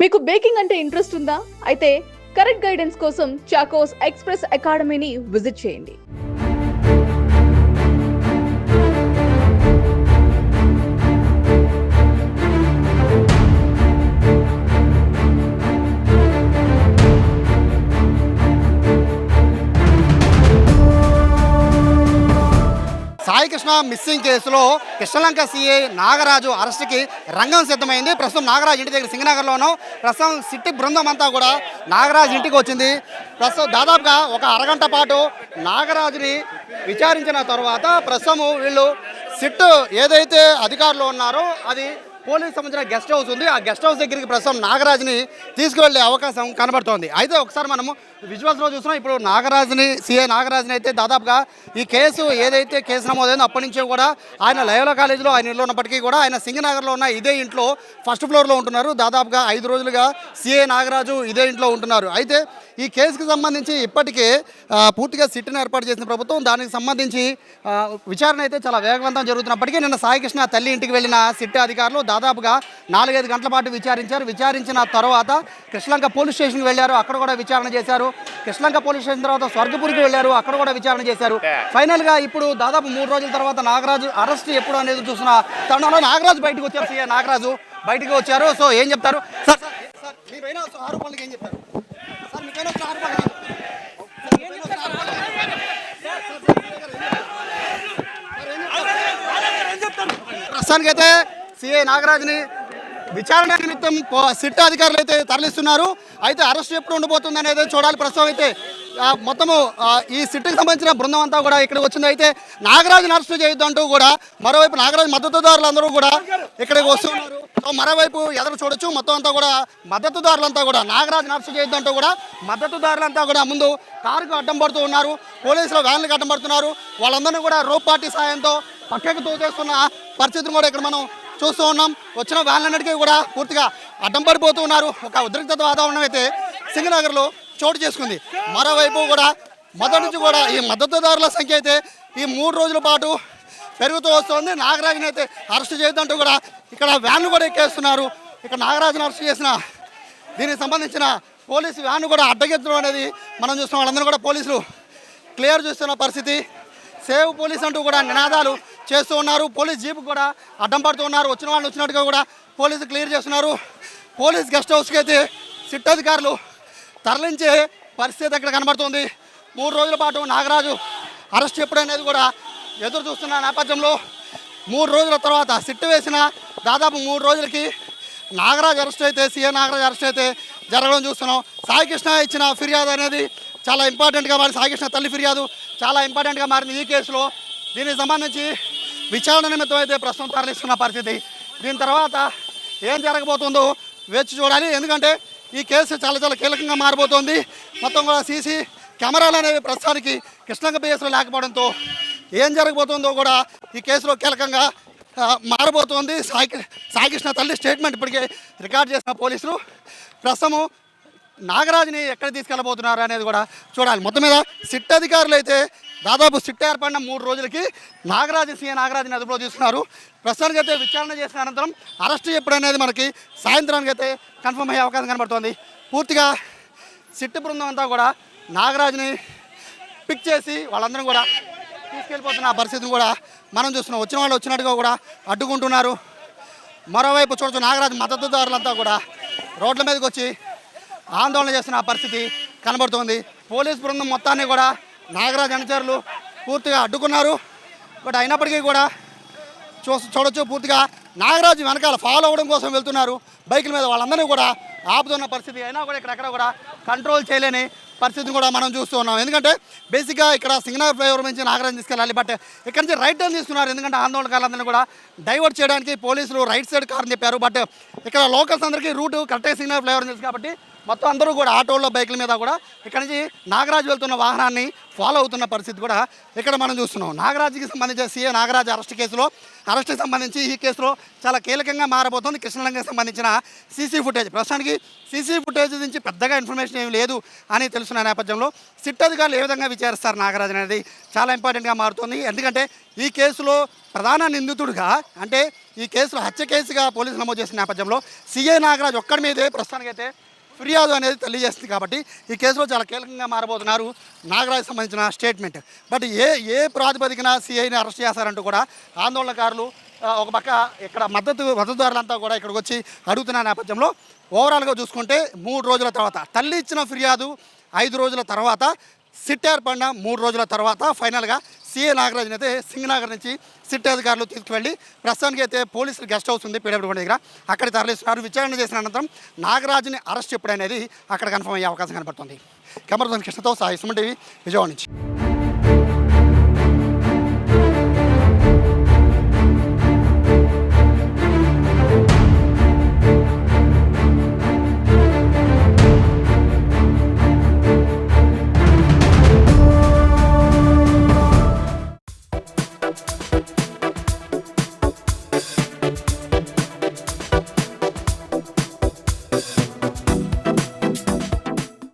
మీకు బేకింగ్ అంటే ఇంట్రెస్ట్ ఉందా? అయితే కరెక్ట్ గైడెన్స్ కోసం చాకోస్ ఎక్స్‌ప్రెస్ అకాడమీని విజిట్ చేయండి. సాయి కృష్ణ మిస్సింగ్ కేసులో కృష్ణలంక సీఐ నాగరాజు అరెస్ట్కి రంగం సిద్ధమైంది. ప్రస్తుతం నాగరాజు ఇంటి దగ్గర సింగనగర్లోనూ ప్రస్తుతం సిట్టి బృందం అంతా కూడా నాగరాజు ఇంటికి వచ్చింది. ప్రస్తుతం దాదాపుగా ఒక అరగంట పాటు నాగరాజుని విచారించిన తర్వాత ప్రస్తుతం వీళ్ళు సిట్ ఏదైతే అధికారులు ఉన్నారో అది పోలీసు సంబంధించిన గెస్ట్ హౌస్ ఉంది. ఆ గెస్ట్ హౌస్ దగ్గరికి ప్రస్తుతం నాగరాజుని తీసుకువెళ్ళే అవకాశం కనబడుతోంది. అయితే ఒకసారి మనము విజువల్స్లో చూస్తున్నాం. ఇప్పుడు సీఐ నాగరాజుని అయితే దాదాపుగా ఈ కేసు ఏదైతే కేసు నమోదైందో అప్పటి నుంచే కూడా ఆయన లయోలా కాలేజీలో ఆయన ఇంట్లో ఉన్నప్పటికీ కూడా ఆయన సింగనగర్లో ఉన్న ఇదే ఇంట్లో ఫస్ట్ ఫ్లోర్లో ఉంటున్నారు. దాదాపుగా 5 రోజులుగా సీఐ నాగరాజు ఇదే ఇంట్లో ఉంటున్నారు. అయితే ఈ కేసుకి సంబంధించి ఇప్పటికే పూర్తిగా సిట్ను ఏర్పాటు చేసిన ప్రభుత్వం దానికి సంబంధించి విచారణ అయితే చాలా వేగవంతం జరుగుతున్నప్పటికీ నిన్న సాయికృష్ణ తల్లి ఇంటికి వెళ్ళిన సిట్ అధికారులు దాదాపుగా 4-5 గంటల పాటు విచారించిన తర్వాత కృష్ణలంక పోలీస్ స్టేషన్కి వెళ్ళారు. అక్కడ కూడా విచారణ చేశారు. కృష్ణలంక పోలీస్ స్టేషన్ తర్వాత స్వర్గపూర్కి వెళ్ళారు. అక్కడ కూడా విచారణ చేశారు. ఫైనల్గా ఇప్పుడు దాదాపు 3 రోజుల తర్వాత నాగరాజు అరెస్ట్ ఎప్పుడు అనేది చూసిన తరుణంలో నాగరాజు బయటకు వచ్చారు. సీఐ నాగరాజు బయటకు వచ్చారు. సో ఏం చెప్తారు సార్? మీ పైన ఆరోపణలకు ఏం చెప్తారు సార్? మీ పైన ఆరోపణలు ప్రస్తుతానికైతే సీఐ నాగరాజుని విచారణ నిమిత్తం సిట్ అధికారులు అయితే తరలిస్తున్నారు. అయితే అరెస్ట్ ఎప్పుడు ఉండబోతుంది అనేది చూడాలి. ప్రస్తుతం అయితే మొత్తము ఈ సిట్కి సంబంధించిన బృందం అంతా కూడా ఇక్కడికి వచ్చింది. అయితే నాగరాజుని అరెస్ట్ చేయొద్దంటూ కూడా మరోవైపు నాగరాజు మద్దతుదారులు అందరూ కూడా ఇక్కడికి వస్తున్నారు. సో మరోవైపు ఎదురు చూడొచ్చు. మొత్తం అంతా కూడా మద్దతుదారులంతా కూడా నాగరాజుని అరెస్ట్ చేయొద్దంటూ కూడా మద్దతుదారులంతా కూడా ముందు కారుకు అడ్డం పడుతూ ఉన్నారు. పోలీసులు వ్యాన్లకు అడ్డం పడుతున్నారు. వాళ్ళందరినీ కూడా రోప్ పార్టీ సాయంతో పక్కకు తోచేస్తున్న పరిస్థితిని కూడా ఇక్కడ మనం చూస్తూ ఉన్నాం. వచ్చిన వ్యాన్లన్నిటికీ కూడా పూర్తిగా అడ్డం పడిపోతూ ఉన్నారు. ఒక ఉద్రిక్తత వాతావరణం అయితే సింగనగర్లో చోటు చేసుకుంది. మరోవైపు కూడా మొదటి నుంచి కూడా ఈ మద్దతుదారుల సంఖ్య అయితే ఈ 3 రోజుల పాటు పెరుగుతూ వస్తుంది. నాగరాజుని అయితే అరెస్ట్ చేయొద్దంటూ కూడా ఇక్కడ వ్యాన్లు కూడా ఎక్కేస్తున్నారు. ఇక్కడ నాగరాజుని అరెస్ట్ చేసిన దీనికి సంబంధించిన పోలీసు వ్యాన్ కూడా అడ్డగెత్తడం అనేది మనం చూస్తున్నాం. వాళ్ళందరూ కూడా పోలీసులు క్లియర్ చేస్తున్న పరిస్థితి. సేవ్ పోలీస్ అంటూ కూడా నినాదాలు చేస్తూ ఉన్నారు. పోలీస్ జీప్ కూడా అడ్డం పడుతూ ఉన్నారు. వచ్చిన వాళ్ళు వచ్చినట్టుగా కూడా పోలీసు క్లియర్ చేస్తున్నారు. పోలీస్ గెస్ట్ హౌస్కి అయితే సిట్ అధికారులు తరలించే పరిస్థితి అక్కడ కనబడుతుంది. 3 రోజుల పాటు నాగరాజు అరెస్ట్ ఎప్పుడనేది కూడా ఎదురు చూస్తున్న నేపథ్యంలో 3 రోజుల తర్వాత సిట్ వేసిన దాదాపు 3 రోజులకి నాగరాజు అరెస్ట్ అయితే సీఐ నాగరాజు అరెస్ట్ అయితే జరగడం చూస్తున్నాం. సాయికృష్ణ ఇచ్చిన ఫిర్యాదు అనేది చాలా ఇంపార్టెంట్గా మారింది. సాయికృష్ణ తల్లి ఫిర్యాదు చాలా ఇంపార్టెంట్గా మారింది ఈ కేసులో. దీనికి సంబంధించి విచారణ నిమిత్తం అయితే ప్రస్తుతం తరలిస్తున్న పరిస్థితి. దీని తర్వాత ఏం జరగబోతుందో వేచి చూడాలి. ఎందుకంటే ఈ కేసు చాలా కీలకంగా మారబోతోంది. మొత్తం కూడా సీసీ కెమెరాలు అనేవి ప్రస్తుతానికి కృష్ణలంక పిఎస్లో లేకపోవడంతో ఏం జరగబోతుందో కూడా ఈ కేసులో కీలకంగా మారబోతోంది. సాయికృష్ణ తల్లి స్టేట్మెంట్ ఇప్పటికే రికార్డ్ చేసిన పోలీసులు ప్రస్తుతము నాగరాజుని ఎక్కడ తీసుకెళ్ళబోతున్నారు అనేది కూడా చూడాలి. మొత్తం మీద సిట్ అధికారులు అయితే దాదాపు సిట్ ఏర్పడిన 3 రోజులకి సీఐ నాగరాజుని అదుపులో తీసుకున్నారు. ప్రస్తుతానికి అయితే విచారణ చేసిన అనంతరం అరెస్ట్ ఎప్పుడనేది మనకి సాయంత్రానికి అయితే కన్ఫర్మ్ అయ్యే అవకాశం కనబడుతోంది. పూర్తిగా సిట్ బృందం అంతా కూడా నాగరాజుని పిక్ చేసి వాళ్ళందరం కూడా తీసుకెళ్ళిపోతున్న పరిస్థితిని కూడా మనం చూస్తున్నాం. వచ్చిన వాళ్ళు వచ్చినట్టుగా కూడా అడ్డుకుంటున్నారు. మరోవైపు చూడొచ్చు నాగరాజు మద్దతుదారులంతా కూడా రోడ్ల మీదకి వచ్చి ఆందోళన చేస్తున్న పరిస్థితి కనబడుతోంది. పోలీస్ బృందం మొత్తాన్ని కూడా నాగరాజు అనుచరులు పూర్తిగా అడ్డుకున్నారు. బట్ అయినప్పటికీ కూడా చూడొచ్చు పూర్తిగా నాగరాజు వెనకాల ఫాలో అవ్వడం కోసం వెళ్తున్నారు బైకుల మీద. వాళ్ళందరినీ కూడా ఆపుతున్న పరిస్థితి. అయినా కూడా ఇక్కడెక్కడ కూడా కంట్రోల్ చేయలేని పరిస్థితిని కూడా మనం చూస్తూ ఉన్నాం. ఎందుకంటే బేసిక్గా ఇక్కడ సింగనగర్ ఫ్లైఓవర్ నుంచి నాగరాజు తీసుకెళ్ళాలి. బట్ ఇక్కడ నుంచి రైట్ టర్న్ తీసుకున్నారు. ఎందుకంటే ఆందోళనకారులందరినీ కూడా డైవర్ట్ చేయడానికి పోలీసులు రైట్ సైడ్ కార్ అని చెప్పారు. బట్ ఇక్కడ లోకల్స్ అందరికీ రూటు కరెక్ట్గా సింగనగర్ ఫ్లైఓవర్ తెలుసు కాబట్టి మొత్తం అందరూ కూడా ఆటోల్లో బైకుల మీద కూడా ఇక్కడ నుంచి నాగరాజు వెళ్తున్న వాహనాన్ని ఫాలో అవుతున్న పరిస్థితి కూడా ఇక్కడ మనం చూస్తున్నాం. నాగరాజుకి సంబంధించిన సీఐ నాగరాజు అరెస్ట్కి సంబంధించి ఈ కేసులో చాలా కీలకంగా మారబోతోంది కృష్ణలంకకి సంబంధించిన సీసీ ఫుటేజ్. ప్రస్తుతానికి సీసీ ఫుటేజ్ నుంచి పెద్దగా ఇన్ఫర్మేషన్ ఏమి లేదు అని తెలుసున్న నేపథ్యంలో సిట్ అధికారులు ఏ విధంగా విచారిస్తారు నాగరాజు అనేది చాలా ఇంపార్టెంట్గా మారుతుంది. ఎందుకంటే ఈ కేసులో ప్రధాన నిందితుడిగా అంటే ఈ కేసులో హత్య కేసుగా పోలీసులు నమోదు చేసిన నేపథ్యంలో సిఐ నాగరాజ్ ఒక్కడి మీదే ప్రస్తుతానికైతే ఫిర్యాదు అనేది తెలియజేస్తుంది. కాబట్టి ఈ కేసులో చాలా కీలకంగా మారబోతున్నారు నాగరాజ్ సంబంధించిన స్టేట్మెంట్. బట్ ఏ ప్రాతిపదికన సిఐని అరెస్ట్ చేశారంటూ కూడా ఆందోళనకారులు ఒక పక్క ఇక్కడ మద్దతుదారులంతా కూడా ఇక్కడికి వచ్చి అడుగుతున్న నేపథ్యంలో ఓవరాల్గా చూసుకుంటే 3 రోజుల తర్వాత తల్లి ఇచ్చిన ఫిర్యాదు 5 రోజుల తర్వాత సిట్ ఏర్పడిన 3 రోజుల తర్వాత ఫైనల్గా సిఐ నాగరాజ్ని అయితే సింగనగర్ నుంచి సిట్ అధికారులు తీసుకువెళ్ళి ప్రస్తుతానికి అయితే పోలీసులు గెస్ట్ హౌస్ ఉంది పీడబ్ల్యూడి దగ్గర, అక్కడ తరలిస్తున్నారు. విచారణ చేసిన అనంతరం నాగరాజ్ని అరెస్ట్ ఎప్పుడనేది అక్కడ కన్ఫర్మ్ అయ్యే అవకాశం కనబడుతుంది. కెమెరా కృష్ణతో సాయి సుమన్ టీవీ, విజయవాడ నుంచి.